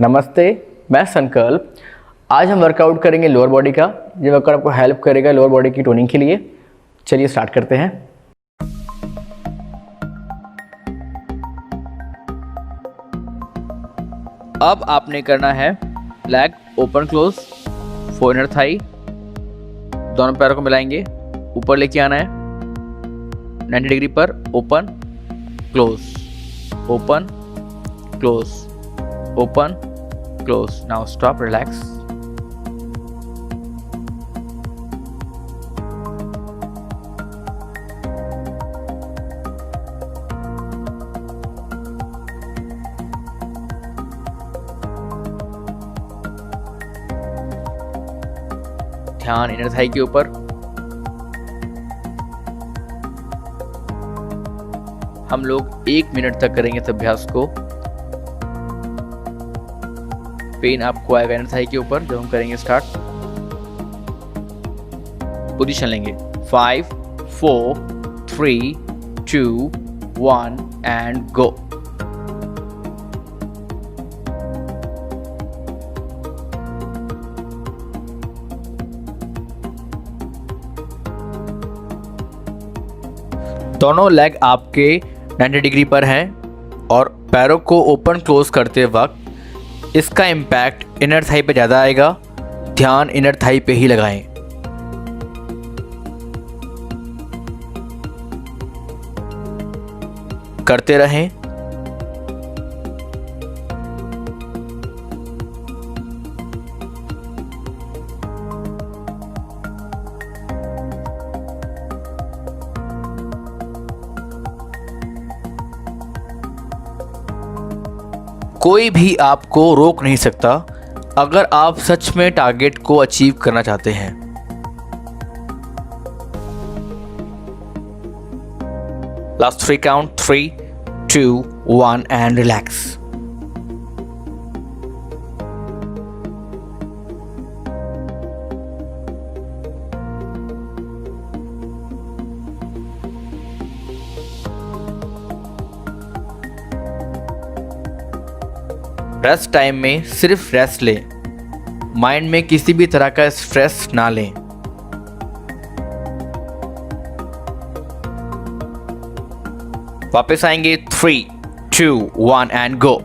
नमस्ते, मैं संकल्प। आज हम वर्कआउट करेंगे लोअर बॉडी का। ये वर्कआउट आपको हेल्प करेगा लोअर बॉडी की टोनिंग के लिए। चलिए स्टार्ट करते हैं। अब आपने करना है leg open close, four inner thigh, दोनों पैरों को मिलाएंगे, ऊपर लेके आना है 90 डिग्री पर। Open close, open close, open close. Now stop, relax. ध्यान इनर थाई के ऊपर। हम लोग 1 मिनट तक करेंगे इस अभ्यास को। पेन आपको आएगा इनर थाई के ऊपर जब हम करेंगे स्टार्ट। पोजीशन लेंगे 5 4 3 2 1 एंड गो। दोनों लेग आपके 90 डिग्री पर हैं और पैरों को ओपन क्लोज करते वक्त इसका इम्पैक्ट इनर थाई पे ज़्यादा आएगा। ध्यान इनर थाई पे ही लगाएं। करते रहें। कोई भी आपको रोक नहीं सकता अगर आप सच में टारगेट को अचीव करना चाहते हैं। Last 3 count, 3 2 1 and relax. Rest time में सिर्फ रेस्ट लें। माइंड में किसी भी तरह का स्ट्रेस ना लें। वापस आएंगे 3 2 1 एंड गो।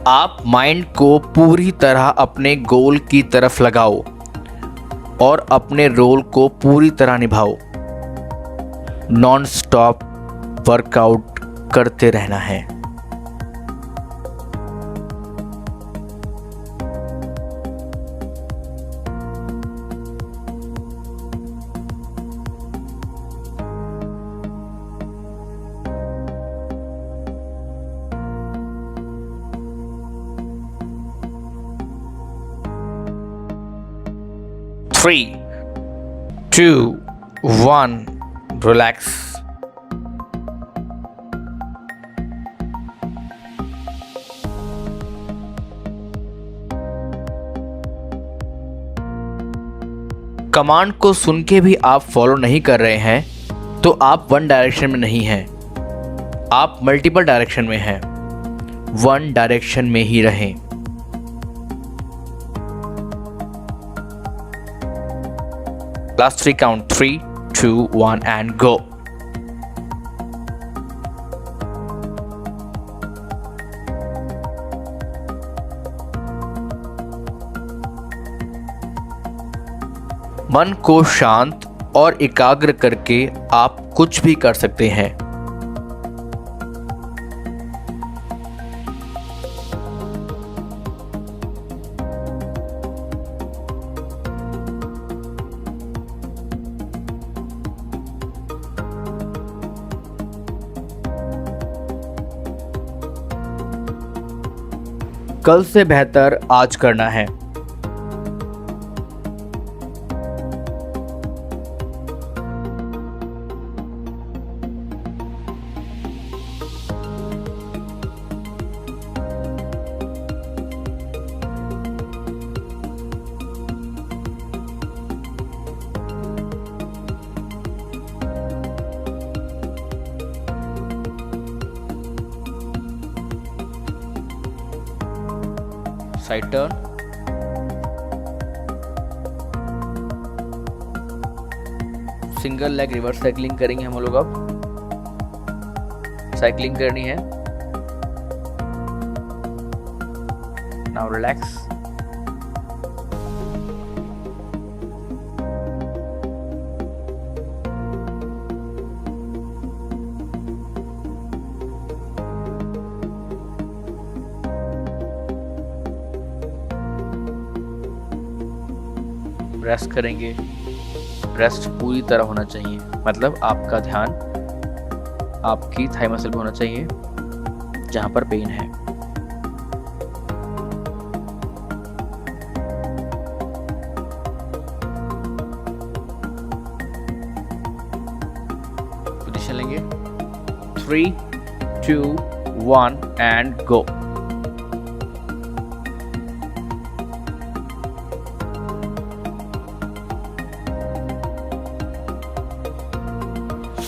आप माइंड को पूरी तरह अपने गोल की तरफ लगाओ और अपने रोल को पूरी तरह निभाओ। नॉन स्टॉप वर्कआउट करते रहना है। Three, 2 1 relax. कमांड को सुन के भी आप फॉलो नहीं कर रहे हैं तो आप वन डायरेक्शन में नहीं हैं, आप मल्टीपल डायरेक्शन में हैं। वन डायरेक्शन में ही रहें। Last 3 count, 3 2 1 and go. मन को शांत और एकाग्र करके आप कुछ भी कर सकते हैं। कल से बेहतर आज करना है। Side turn, single leg reverse cycling करेंगे हम लोग। अब साइकिलिंग करनी है। Now relax. रेस्ट करेंगे। रेस्ट पूरी तरह होना चाहिए, मतलब आपका ध्यान आपकी थाई मसल पे होना चाहिए जहां पर पेन है। पोजीशन लेंगे। 3, 2, 1 and go.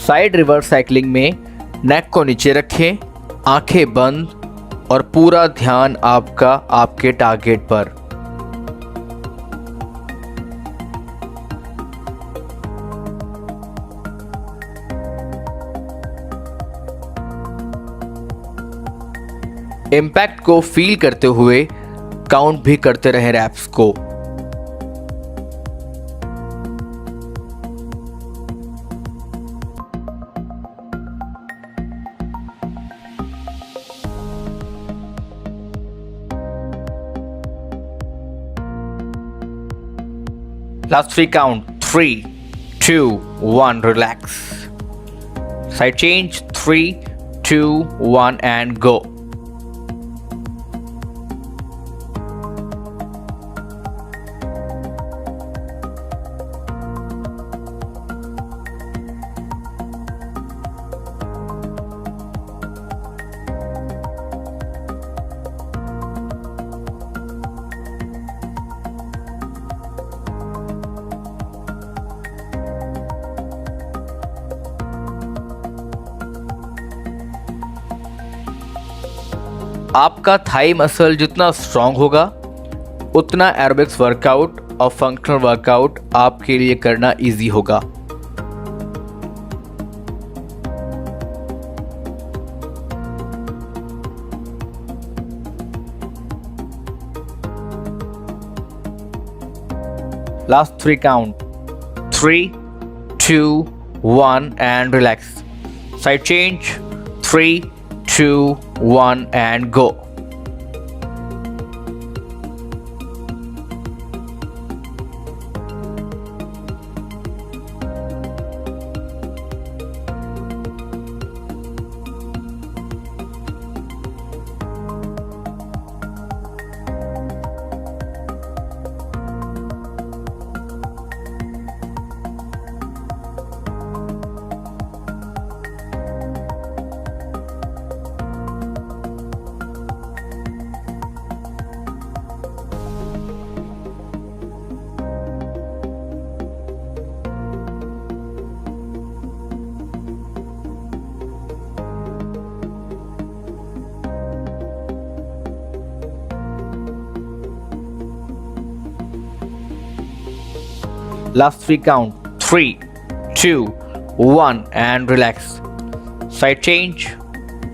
Side reverse cycling में नेक को नीचे रखें, आंखें बंद और पूरा ध्यान आपका आपके टारगेट पर। इम्पैक्ट को फील करते हुए काउंट भी करते रहें रैप्स को। Last 3 count. 3, 2, 1, relax. Side change. 3, 2, 1 and go. आपका थाई मसल जितना स्ट्रांग होगा उतना एरोबिक्स वर्कआउट और फंक्शनल वर्कआउट आपके लिए करना इजी होगा। Last 3 count. 3, 2, 1 and relax. Side change. 3, 2, 1 and go. Last 3 count. 3, 2, 1 and relax. Side change.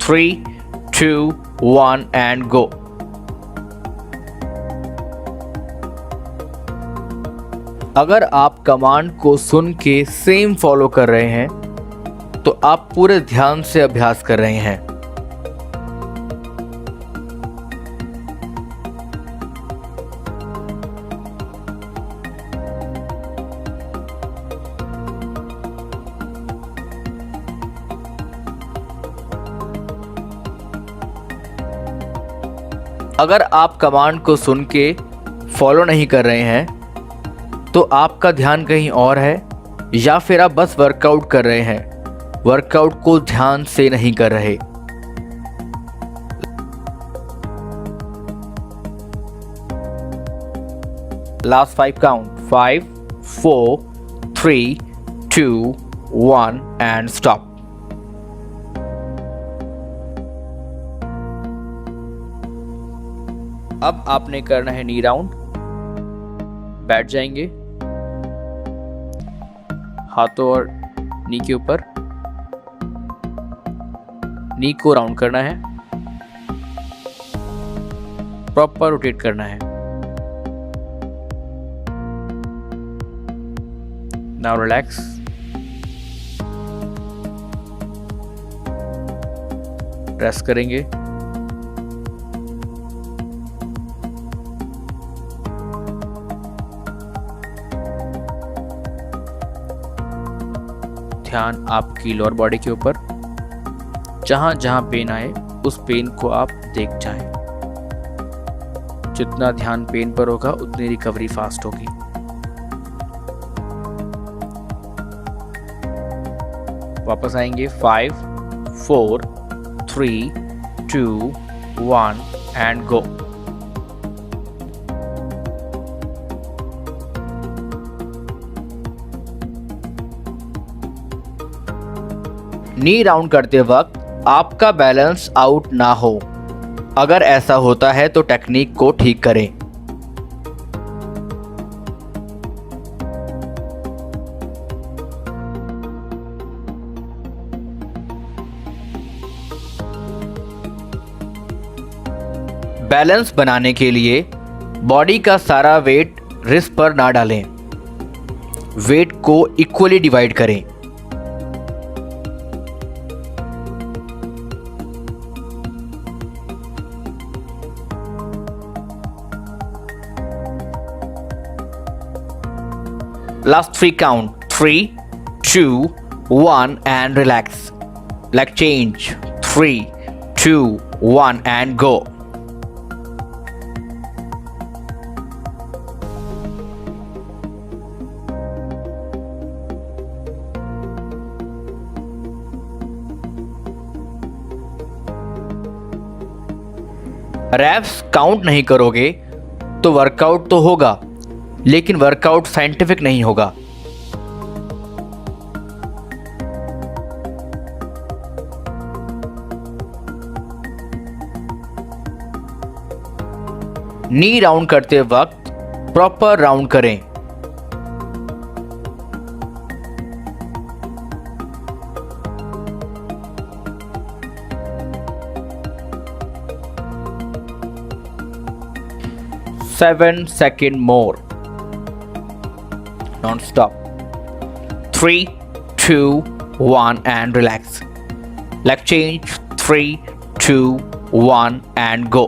3, 2, 1 and go. अगर आप कमांड को सुन के सेम फॉलो कर रहे हैं तो आप पूरे ध्यान से अभ्यास कर रहे हैं। अगर आप कमांड को सुन के फॉलो नहीं कर रहे हैं तो आपका ध्यान कहीं और है या फिर आप बस वर्कआउट कर रहे हैं, वर्कआउट को ध्यान से नहीं कर रहे। Last 5 count. 5, 4, 3, 2, 1 and stop. अब आपने करना है नी राउंड। बैठ जाएंगे, हाथों और नी के ऊपर, नी को राउंड करना है, प्रॉपर रोटेट करना है। Now relax. प्रेस करेंगे, ध्यान आपकी लोअर बॉडी के ऊपर, जहां जहां पेन आए उस पेन को आप देख जाएं। जितना ध्यान पेन पर होगा उतनी रिकवरी फास्ट होगी। वापस आएंगे 5 4 3 2 1 एंड गो। नी राउंड करते वक्त आपका बैलेंस आउट ना हो। अगर ऐसा होता है तो टेक्निक को ठीक करें। बैलेंस बनाने के लिए बॉडी का सारा वेट रिस्ट पर ना डालें। वेट को इक्वली डिवाइड करें। Last 3 count. 3 2 1 and relax. Leg change. 3 2 1 and go. Raps count नहीं करोगे तो वर्कआउट तो होगा, लेकिन वर्कआउट साइंटिफिक नहीं होगा। नी राउंड करते वक्त प्रॉपर राउंड करें। Seven seconds more. Non-stop. 3 2 1 and relax. Leg change. 3 2 1 and go.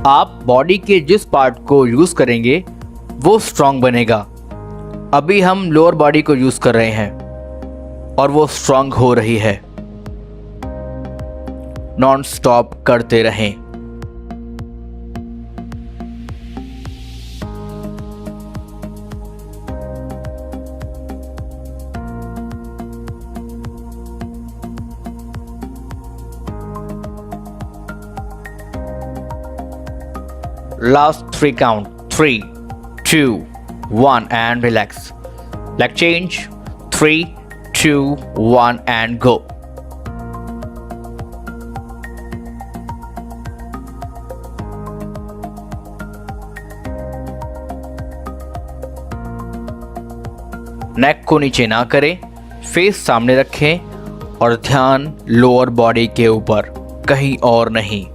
आप बॉडी के जिस पार्ट को यूज करेंगे वो स्ट्रांग बनेगा। अभी हम लोअर बॉडी को यूज कर रहे हैं और वो स्ट्रांग हो रही है। नॉन स्टॉप करते रहें। Last 3 count. 3 2 1 and relax. Leg change. 3 2 1 and go. नेक को नीचे ना करें, फेस सामने रखें और ध्यान लोअर बॉडी के ऊपर, कहीं और नहीं।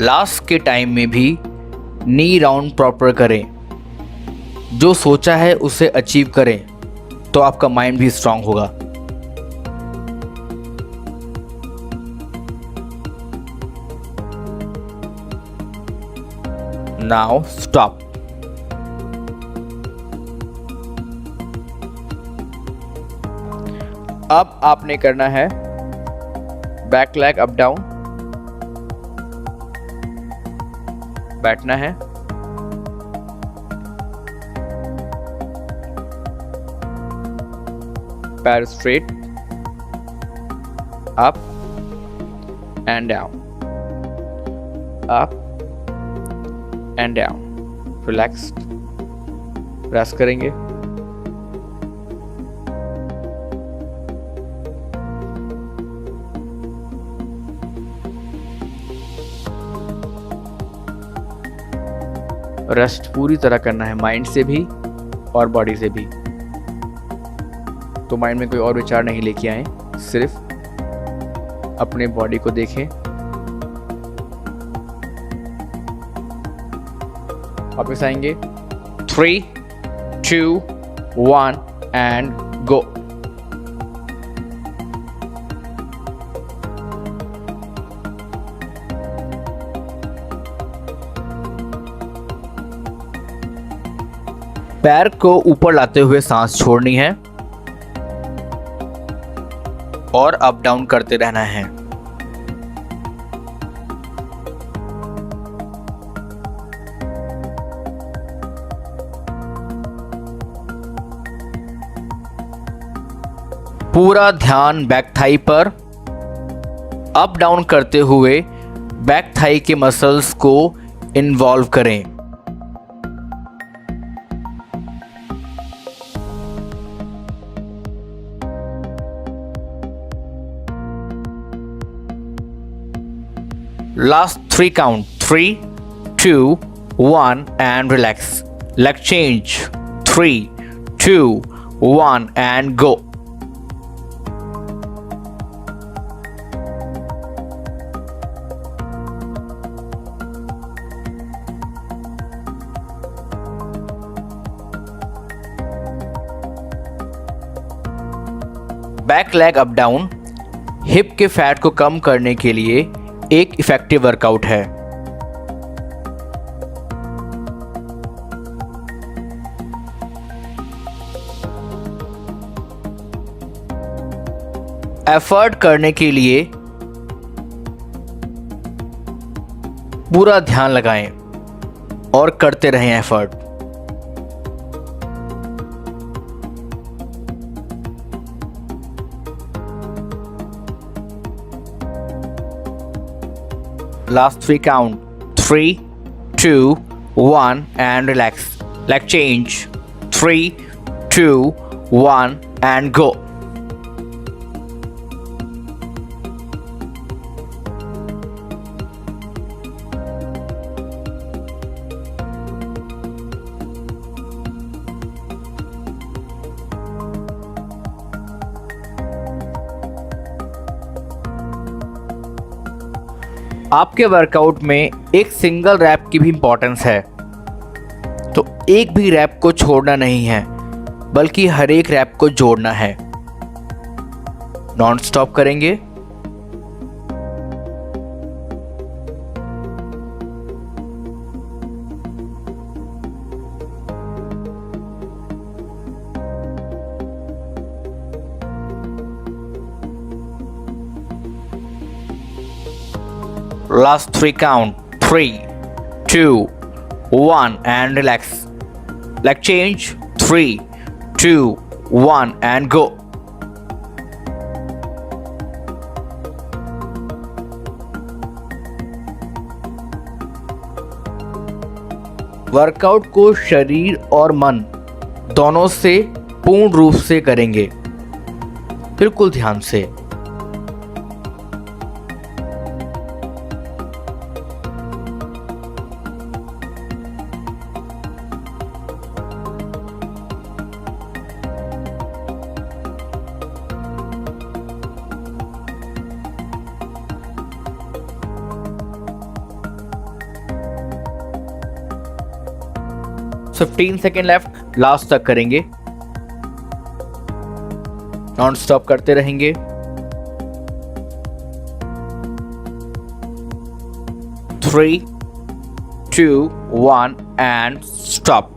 लास्ट के टाइम में भी नी राउंड प्रॉपर करें। जो सोचा है उसे अचीव करें तो आपका माइंड भी स्ट्रांग होगा। Now stop. अब आपने करना है बैक लेग अप डाउन, बैठना है, पैर straight, up and down, up and down, relaxed, rest करेंगे। रेस्ट पूरी तरह करना है, माइंड से भी और बॉडी से भी। तो माइंड में कोई और विचार नहीं लेके आए, सिर्फ अपने बॉडी को देखें। वापस आएंगे, 3, 2, 1 एंड गो। पैर को ऊपर लाते हुए सांस छोड़नी है और अप डाउन करते रहना है। पूरा ध्यान बैक थाई पर। अप डाउन करते हुए बैक थाई के मसल्स को इन्वॉल्व करें। Last 3 count, 3, 2, 1 and relax. Leg change, 3, 2, 1 and go. Back leg up down hip के फैट को कम करने के लिए एक इफेक्टिव वर्कआउट है। एफर्ट करने के लिए पूरा ध्यान लगाएं और करते रहें effort. Last 3 count, 3, 2, 1 and relax. Leg change, 3, 2, 1 and go. आपके वर्कआउट में एक सिंगल रैप की भी इंपॉर्टेंस है, तो एक भी रैप को छोड़ना नहीं है, बल्कि हर एक रैप को जोड़ना है। नॉन स्टॉप करेंगे। Last 3 count, 3, 2, 1 and relax. Leg change, 3, 2, 1 and go. Workout को शरीर और मन दोनों से पूर्ण रूप से करेंगे, बिल्कुल ध्यान से। So 15 सेकेंड लेफ्ट, लास्ट तक करेंगे। नॉन स्टॉप करते रहेंगे। 3, 2, 1 एंड स्टॉप।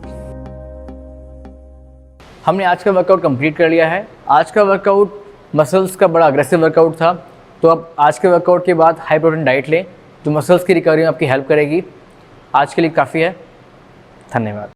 हमने आज का वर्कआउट कंप्लीट कर लिया है। आज का वर्कआउट मसल्स का बड़ा अग्रेसिव वर्कआउट था, तो आप आज के वर्कआउट के बाद हाई प्रोटीन डाइट लें जो मसल्स की रिकवरी में आपकी हेल्प करेगी। आज के लिए काफ़ी है। धन्यवाद।